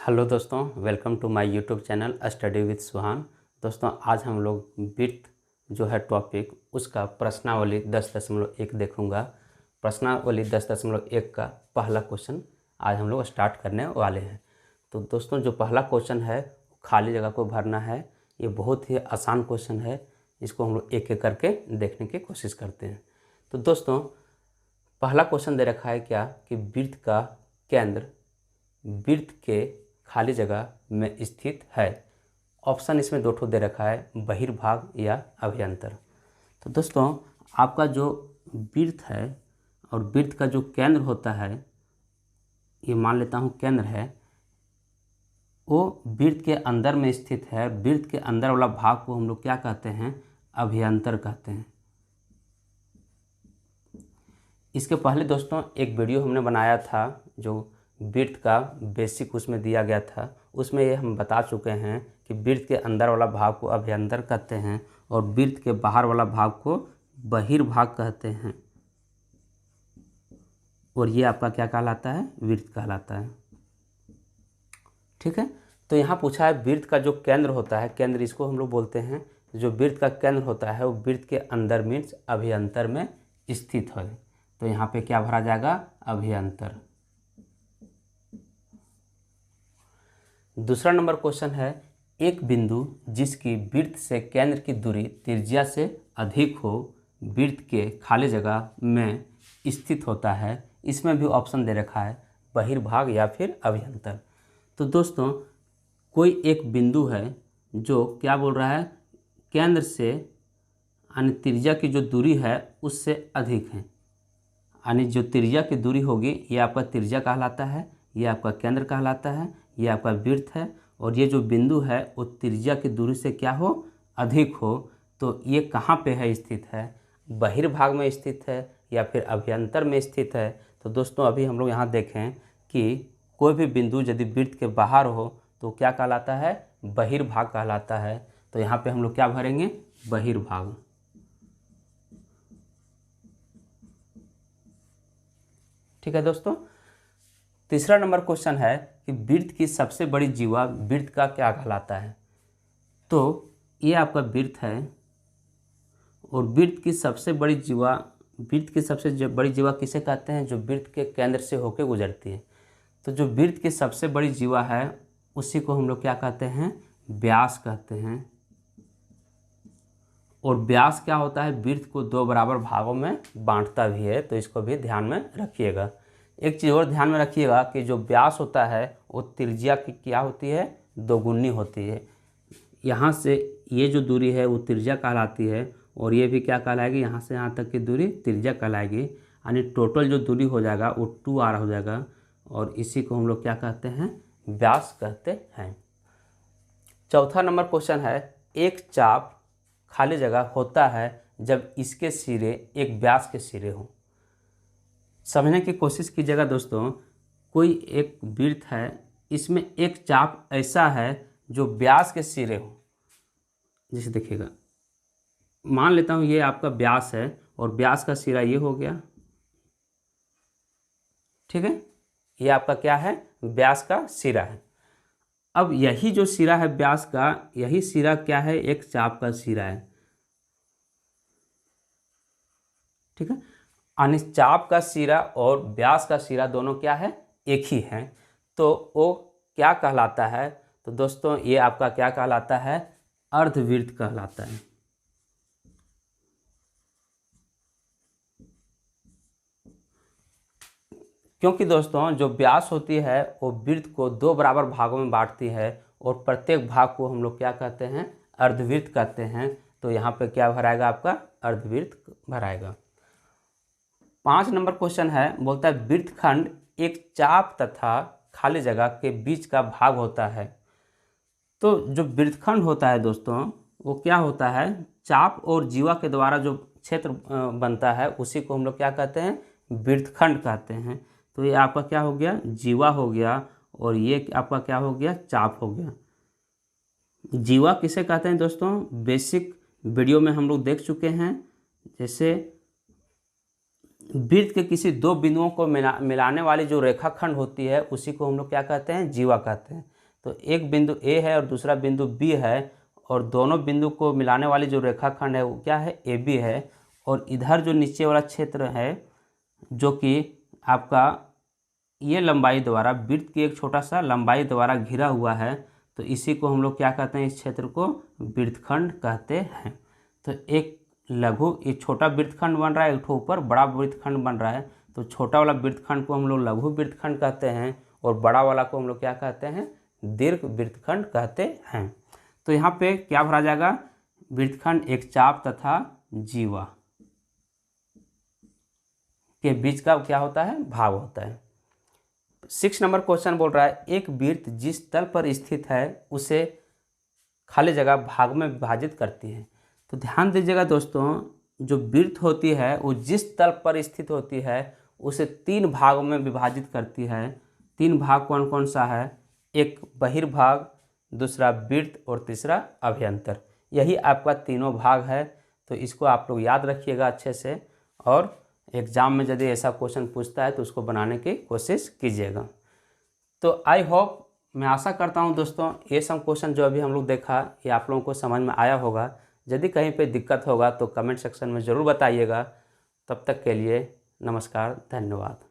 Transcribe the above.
Hello दोस्तों, welcome to my YouTube channel study with Suhan. दोस्तों, आज हम लोग वित्त जो है टॉपिक उसका प्रश्नावली 10.1 देखूंगा। प्रश्नावली 10.1 का पहला क्वेश्चन आज हम लोग स्टार्ट करने वाले हैं। तो दोस्तों, जो पहला क्वेश्चन है खाली जगह को भरना है। ये बहुत ही आसान क्वेश्चन है। इसको हम लोग एक एक करके देखने की कोशिश करते हैं। तो दोस्तों, पहला क्वेश्चन दे रखा है क्या कि वृत्त का केंद्र वृत्त के खाली जगह में स्थित है। ऑप्शन इसमें दो ठो दे रखा है, बहिर्भाग या अभ्यंतर। तो दोस्तों, आपका जो वृत्त है और वृत्त का जो केंद्र होता है, ये मान लेता हूँ केंद्र है, वो वृत्त के अंदर में स्थित है। वृत्त के अंदर वाला भाग को हम लोग क्या कहते हैं? अभ्यंतर कहते हैं। इसके पहले दोस्तों एक वीडियो हमने बनाया था जो वृत्त का बेसिक उसमें दिया गया था। उसमें ये हम बता चुके हैं कि वृत्त के अंदर वाला भाग को अभ्यंतर कहते हैं और वृत्त के बाहर वाला भाग को बहिर्भाग कहते हैं। और ये आपका क्या कहलाता है? वृत्त कहलाता है। ठीक है। तो यहाँ पूछा है वृत्त का जो केंद्र होता है, केंद्र इसको हम लोग बोलते हैं। जो वृत्त का केंद्र होता है वो वृत्त के अंदर मीन्स अभ्यंतर में स्थित है। तो यहाँ पे क्या भरा जाएगा? अभ्यंतर। दूसरा नंबर क्वेश्चन है, एक बिंदु जिसकी वृत्त से केंद्र की दूरी त्रिज्या से अधिक हो वृत्त के खाली जगह में स्थित होता है। इसमें भी ऑप्शन दे रखा है, बहिर्भाग या फिर अभ्यंतर। तो दोस्तों, कोई एक बिंदु है जो क्या बोल रहा है? केंद्र से यानी त्रिज्या की जो दूरी है उससे अधिक है। यानी जो त्रिज्या की दूरी होगी ये आपका त्रिज्या कहलाता है, ये आपका केंद्र कहलाता है, ये आपका वृत्त है। और ये जो बिंदु है वो त्रिज्या की दूरी से क्या हो? अधिक हो। तो ये कहाँ पे है स्थित है? बहिर्भाग में स्थित है या फिर अभ्यंतर में स्थित है? तो दोस्तों, अभी हम लोग यहाँ देखें कि कोई भी बिंदु यदि वृत्त के बाहर हो तो क्या कहलाता है? बहिर्भाग कहलाता है। तो यहाँ पे हम लोग क्या भरेंगे? बहिर्भाग। ठीक है दोस्तों। तीसरा नंबर क्वेश्चन है कि वृत्त की सबसे बड़ी जीवा वृत्त का क्या कहलाता है? तो ये आपका वृत्त है और वृत्त की सबसे बड़ी जीवा किसे कहते हैं? जो वृत्त के केंद्र से होकर गुजरती है। तो जो वृत्त की सबसे बड़ी जीवा है उसी को हम लोग क्या कहते हैं? व्यास कहते हैं। और व्यास क्या होता है? वृत्त को दो बराबर भागों में बांटता भी है। तो इसको भी ध्यान में रखिएगा। एक चीज़ और ध्यान में रखिएगा कि जो व्यास होता है वो त्रिज्या की क्या होती है? दोगुनी होती है। यहाँ से ये जो दूरी है वो त्रिज्या कहलाती है और ये भी क्या कहलाएगी? यहाँ से यहाँ तक की दूरी त्रिज्या कहलाएगी। यानी टोटल जो दूरी हो जाएगा वो 2r हो जाएगा और इसी को हम लोग क्या कहते हैं? व्यास कहते हैं। चौथा नंबर क्वेश्चन है, एक चाप खाली जगह होता है जब इसके सिरे एक व्यास के सिरे हों। समझने की कोशिश कीजिएगा दोस्तों। कोई एक वृत्त है, इसमें एक चाप ऐसा है जो व्यास के सिरे हो। जैसे देखिएगा, मान लेता हूँ ये आपका व्यास है और व्यास का सिरा ये हो गया। ठीक है, ये आपका क्या है? व्यास का सिरा है। अब यही जो सिरा है व्यास का, यही सिरा क्या है? एक चाप का सिरा है। ठीक है, यानी चाप का सिरा और व्यास का सिरा दोनों क्या है? एक ही है। तो वो क्या कहलाता है? तो दोस्तों, ये आपका क्या कहलाता है? अर्धवृत्त कहलाता है। क्योंकि दोस्तों, जो व्यास होती है वो वृत्त को दो बराबर भागों में बांटती है और प्रत्येक भाग को हम लोग क्या कहते हैं? अर्धवृत्त कहते हैं। तो यहाँ पे क्या भराएगा? आपका अर्धवृत्त भराएगा। 5 नंबर क्वेश्चन है, बोलता है वृत्तखंड एक चाप तथा खाली जगह के बीच का भाग होता है। तो जो वृत्तखंड होता है दोस्तों, वो क्या होता है? चाप और जीवा के द्वारा जो क्षेत्र बनता है उसी को हम लोग क्या कहते हैं? वृत्तखंड कहते हैं। तो ये आपका क्या हो गया? जीवा हो गया और ये आपका क्या हो गया? चाप हो गया। जीवा किसे कहते हैं दोस्तों? बेसिक वीडियो में हम लोग देख चुके हैं। जैसे वृत्त के किसी दो बिंदुओं को मिलाने वाली जो रेखाखंड होती है उसी को हम लोग क्या कहते हैं, जीवा कहते हैं। तो एक बिंदु ए है और दूसरा बिंदु बी है, और दोनों बिंदु को मिलाने वाली जो रेखाखंड है वो क्या है, ए बी है। और इधर जो नीचे वाला क्षेत्र है जो कि आपका ये लंबाई द्वारा, वृत्त की एक छोटा सा लंबाई द्वारा घिरा हुआ है, तो इसी को हम लोग क्या कहते हैं, इस क्षेत्र को वृत्तखंड कहते हैं। तो एक लघु, एक छोटा वृत्तखंड बन रहा है, एक ऊपर बड़ा वृत्तखंड बन रहा है। तो छोटा वाला वृत्तखंड को हम लोग लघु वृत्तखंड कहते हैं और बड़ा वाला को हम लोग क्या कहते हैं, दीर्घ वृत्तखंड कहते हैं। तो यहाँ पे क्या भरा जाएगा, वृत्तखंड एक चाप तथा जीवा के बीच का क्या होता है, भाग होता है। 6 नंबर क्वेश्चन बोल रहा है, एक वृत्त जिस तल पर स्थित है उसे खाली जगह भाग में विभाजित करती है। तो ध्यान दीजिएगा दोस्तों, जो वृत्त होती है वो जिस तल पर स्थित होती है उसे 3 भागों में विभाजित करती है। 3 भाग कौन कौन सा है, एक बहिर्भाग, दूसरा वृत्त और तीसरा अभ्यंतर। यही आपका तीनों भाग है। तो इसको आप लोग याद रखिएगा अच्छे से, और एग्ज़ाम में यदि ऐसा क्वेश्चन पूछता है तो उसको बनाने की कोशिश कीजिएगा। तो आई होप, मैं आशा करता हूं दोस्तों ये सब क्वेश्चन जो अभी हम लोग देखा ये आप लोगों को समझ में आया होगा। यदि कहीं पे दिक्कत होगा तो कमेंट सेक्शन में ज़रूर बताइएगा। तब तक के लिए नमस्कार, धन्यवाद।